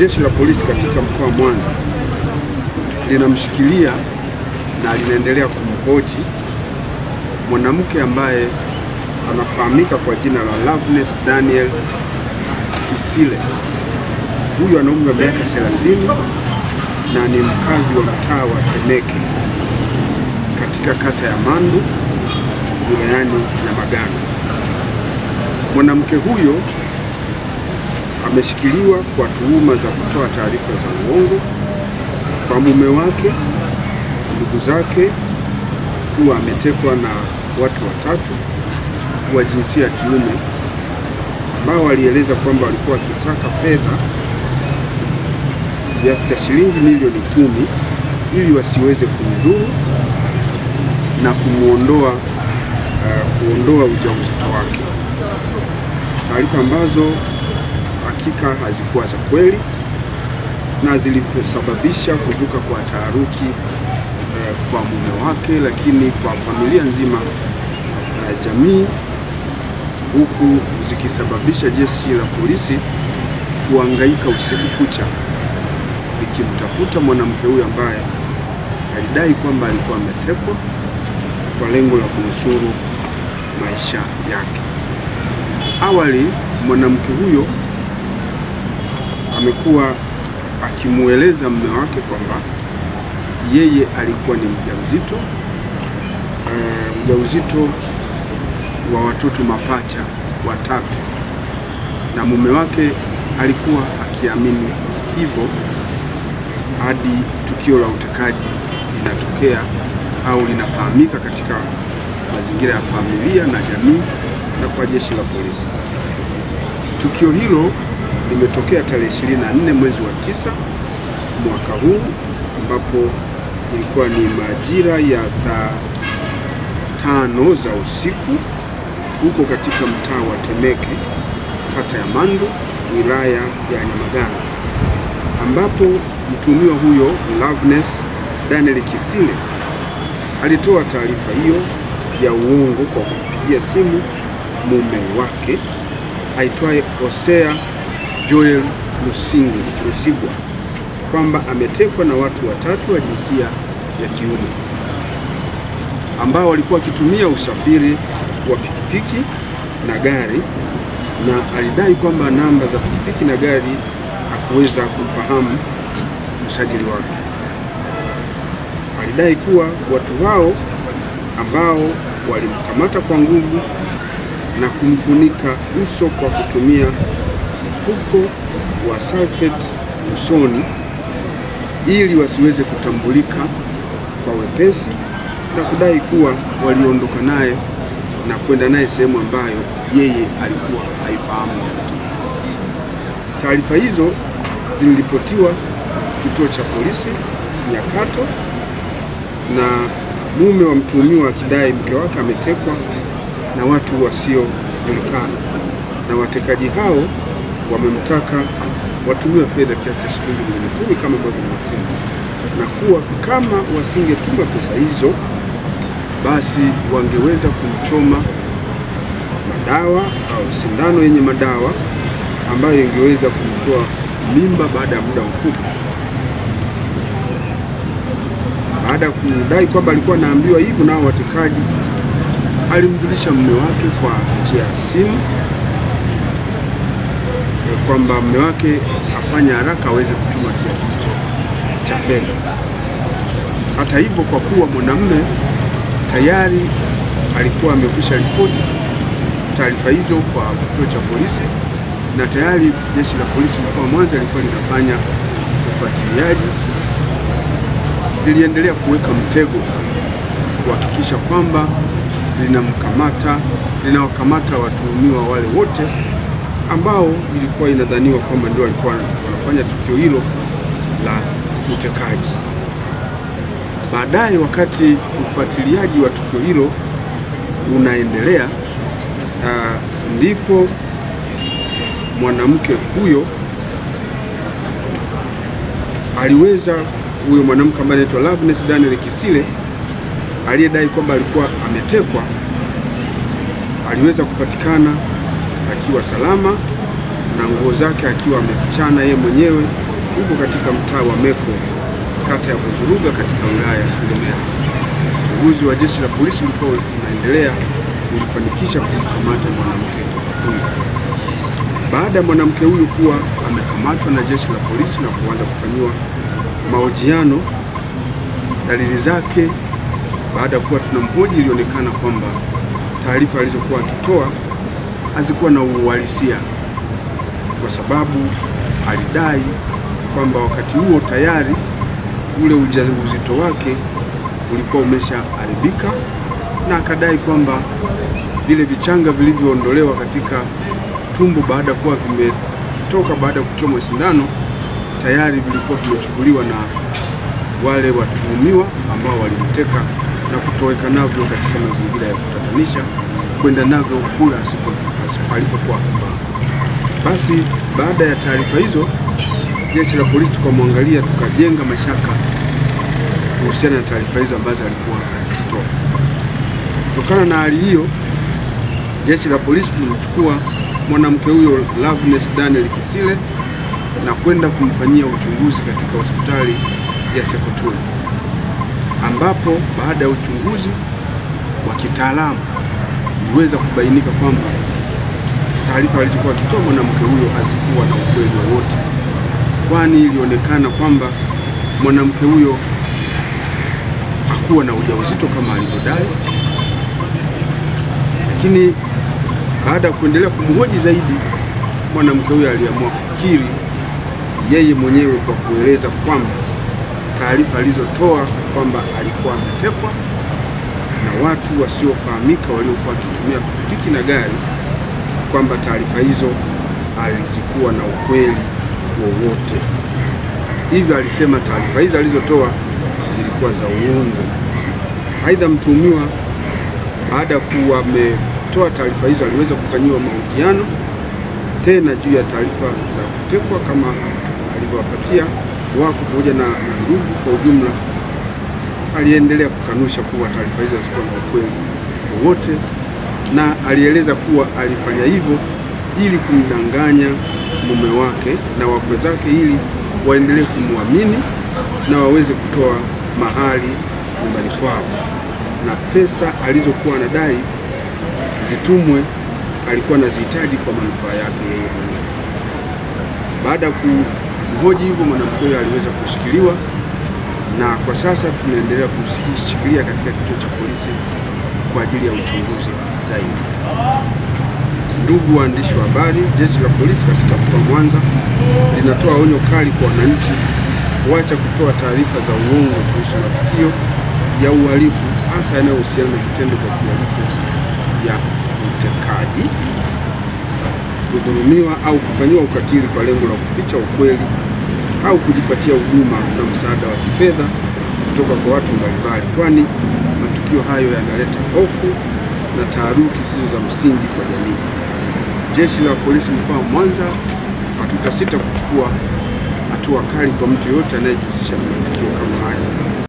jeshi la polisi katika mkoa wa Mwanza linamshikilia na linaendelea kumhoji mwanamke ambaye anafahamika kwa jina la Loveness Daniel Kisile. Huyu ana umri wa miaka 30 na ni mkazi wa mtaa wa Temeke katika kata ya Mandu wilayani Nyamagana. Mwanamke huyo ameshikiliwa kwa tuhuma za kutoa taarifa za uongo kwa mume wake, ndugu zake, kuwa ametekwa na watu watatu wa jinsia ya kiume ambao walieleza kwamba walikuwa wakitaka fedha kiasi cha shilingi milioni 10 ili wasiweze kumdhuru na kuondoa ujauzito wake, taarifa ambazo hakika hazikuwa za kweli na zilisababisha kuzuka kwa taharuki kwa mume wake, lakini kwa familia nzima na jamii, huku zikisababisha jeshi la polisi kuhangaika usiku kucha likimtafuta mwanamke huyu ambaye alidai kwamba alikuwa ametekwa kwa lengo la kunusuru maisha yake. Awali mwanamke huyo amekuwa akimueleza mume wake kwamba yeye alikuwa ni mjamzito, ujauzito wa watoto mapacha watatu, na mume wake alikuwa akiamini hivyo hadi tukio la utekaji linatokea au linafahamika katika mazingira ya familia na jamii na kwa jeshi la polisi. Tukio hilo limetokea tarehe 24 mwezi wa 9 mwaka huu, ambapo ilikuwa ni majira ya saa 5 za usiku huko katika mtaa wa Temeke, kata ya Mandu, wilaya ya Nyamagana, ambapo mtuhumiwa huyo Loveness Daniel Kisile alitoa taarifa hiyo ya uongo kwa kupigia simu mume wake aitwaye Hosea Joel Lusigwa kwamba ametekwa na watu watatu wa jinsia ya kiume ambao walikuwa wakitumia usafiri wa pikipiki na gari, na alidai kwamba namba za pikipiki na gari hakuweza kufahamu usajili wake. Alidai kuwa watu hao ambao walimkamata kwa nguvu na kumfunika uso kwa kutumia mfuko wa sulfate usoni ili wasiweze kutambulika kwa wepesi, na kudai kuwa waliondoka naye na kwenda naye sehemu ambayo yeye alikuwa haifahamu. Taarifa hizo ziliripotiwa kituo cha polisi Nyakato, na mume wa mtuhumiwa akidai mke wake ametekwa na watu wasiojulikana, na watekaji hao wamemtaka watumiwe fedha kiasi cha shilingi milioni 10 kama ambavyo nimesema, na kuwa kama wasingetuma pesa hizo basi wangeweza kumchoma madawa au sindano yenye madawa ambayo ingeweza kumtoa mimba baada ya muda mfupi. Baada ya kudai kwamba alikuwa anaambiwa hivyo nao watekaji, alimjulisha mume wake kwa njia ya simu kwamba mume wake afanye haraka aweze kutuma kiasi hicho cha fedha. Hata hivyo, kwa kuwa mwanamume tayari alikuwa amekwisha ripoti taarifa hizo kwa kituo cha polisi, na tayari jeshi la polisi mkoa wa Mwanza lilikuwa linafanya ufuatiliaji, liliendelea kuweka mtego kuhakikisha kwamba linawakamata watuhumiwa wale wote ambao ilikuwa inadhaniwa kwamba ndio walikuwa wanafanya tukio hilo la utekaji. Baadaye, wakati ufuatiliaji wa tukio hilo unaendelea, ndipo mwanamke huyo huyo mwanamke ambaye anaitwa Loveness Daniel Kisile aliyedai kwamba alikuwa ametekwa aliweza kupatikana akiwa salama na nguo zake akiwa amezichana yeye mwenyewe uko katika mtaa wa Meko, kata ya Buzuruga, katika wilaya ya Ilemela. Uchunguzi wa jeshi la polisi ulikuwa unaendelea, ulifanikisha kumkamata mwanamke huyu. Baada ya mwanamke huyu kuwa amekamatwa na jeshi la polisi na kuanza kufanyiwa mahojiano, dalili zake baada ya kuwa tunamhoji, ilionekana kwamba taarifa alizokuwa akitoa hazikuwa na uhalisia, kwa sababu alidai kwamba wakati huo tayari ule ujauzito wake ulikuwa umeshaharibika, na akadai kwamba vile vichanga vilivyoondolewa katika tumbo baada ya kuwa vimetoka baada ya kuchomwa sindano tayari vilikuwa vimechukuliwa na wale watuhumiwa ambao walimteka na kutoweka navyo katika mazingira ya kutatanisha, kwenda navyo kula alipokuwa akifaa. Basi baada ya taarifa hizo, jeshi la polisi tukamwangalia, tukajenga mashaka kuhusiana na taarifa hizo ambazo alikuwa akizitoa. Kutokana na hali hiyo, jeshi la polisi tulimchukua mwanamke huyo Loveness Daniel Kisile na kwenda kumfanyia uchunguzi katika hospitali ya Sekotule, ambapo baada ya uchunguzi wa kitaalamu iliweza kubainika kwamba taarifa alizokuwa akitoa mwanamke huyo hazikuwa na ukweli wowote, kwani ilionekana kwamba mwanamke huyo hakuwa na ujauzito kama alivyodai. Lakini baada ya kuendelea kumhoji zaidi, mwanamke huyo aliamua kukiri yeye mwenyewe kwa kueleza kwamba taarifa alizotoa kwamba alikuwa ametekwa na watu wasiofahamika waliokuwa wakitumia pikipiki na gari, kwamba taarifa hizo alizikuwa na ukweli wowote. Hivyo alisema taarifa hizo alizotoa zilikuwa za uongo. Aidha, mtuhumiwa baada ya kuwa ametoa taarifa hizo aliweza kufanyiwa mahojiano tena juu ya taarifa za kutekwa kama alivyowapatia wako pamoja na ndugu kwa ujumla. Aliendelea kukanusha kuwa taarifa hizo zilikuwa na ukweli wowote, na alieleza kuwa alifanya hivyo ili kumdanganya mume wake na wakwe zake ili waendelee kumwamini na waweze kutoa mahali nyumbani kwao, na pesa alizokuwa anadai zitumwe alikuwa anazihitaji kwa manufaa yake yeye mwenyewe. Baada ya kumhoji hivyo, mwanamke huyo aliweza kushikiliwa, na kwa sasa tunaendelea kushikilia katika kituo cha polisi kwa ajili ya uchunguzi zaidi. Ndugu waandishi wa habari, jeshi la polisi katika mkoa wa Mwanza linatoa onyo kali kwa wananchi kuacha kutoa taarifa za uongo kuhusu matukio ya uhalifu, hasa yanayohusiana na vitendo vya kihalifu vya utekaji, kudhulumiwa au kufanyiwa ukatili kwa lengo la kuficha ukweli au kujipatia huduma na msaada wa kifedha kutoka kwa watu mbalimbali, kwani matukio hayo yanaleta hofu na taharuki zisizo za msingi kwa jamii. Jeshi la polisi mkoa wa Mwanza hatutasita kuchukua hatua kali kwa mtu yoyote anayejihusisha na matukio